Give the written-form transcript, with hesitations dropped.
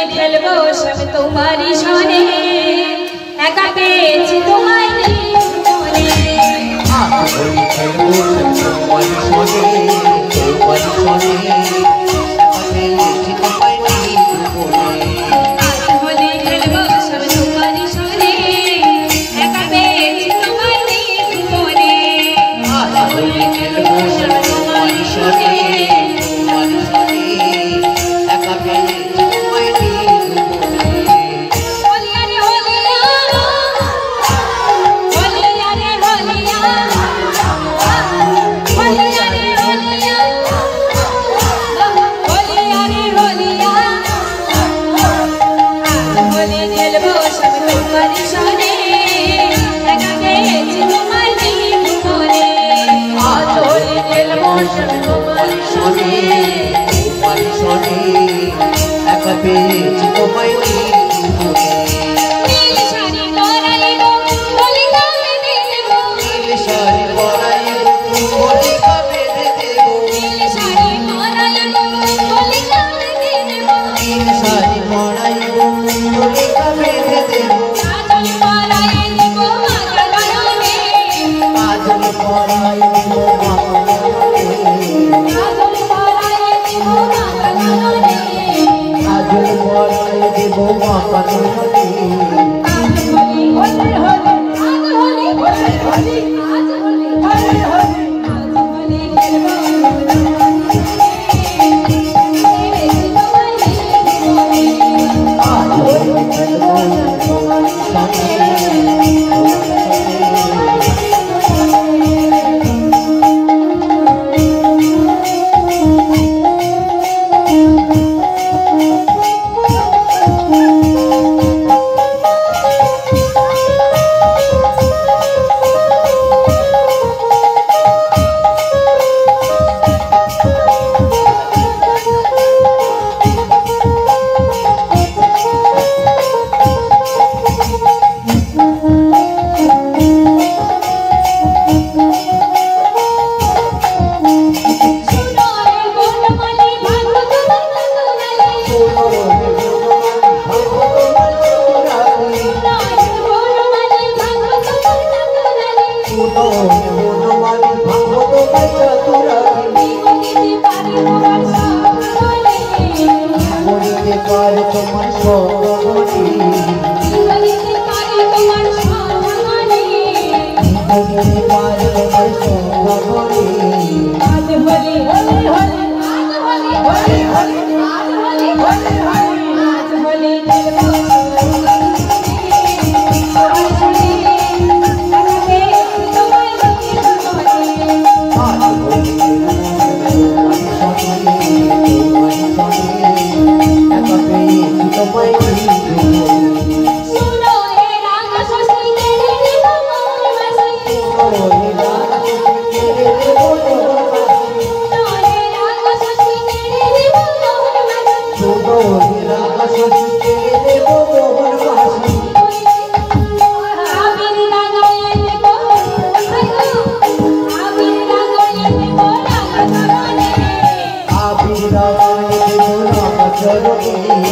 খেলবো সব তোমারই সনে একা পেয়েছি তোমায় মনে হোলি খেলবো সব তোমারই সনে তোমারই সনে একা পেয়েছি তোমায় মনে হোলি খেলবো সব তোমারই সনে একা পেয়েছি তোমায় মনে হোলি খেলবো সব তোমারই সনে তোমারই সনে একা পেয়েছি তোমায় পেয়েছি তোমায় নীল শাড়ি পরাইব হোলি কাবে দেব নীল শাড়ি পরাইব হোলি কাবে দেব নীল শাড়ি পরাইব হোলি কাবে দেব নীল শাড়ি পরাইব হোলি কাবে দেব আজল পরাই দেব মালা গয়নে আজল পরাই দেব মালা গয়নে আজল পরাই দেব মালা গয়নে আজল পরাই দেব মালা গয়নে আজ হোলি হোলি হোলি আজ হোলি হোলি হোলি আজ হোলি হোলি হোলি আজ হোলি খেলবো আজ হোলি খেলবো Jai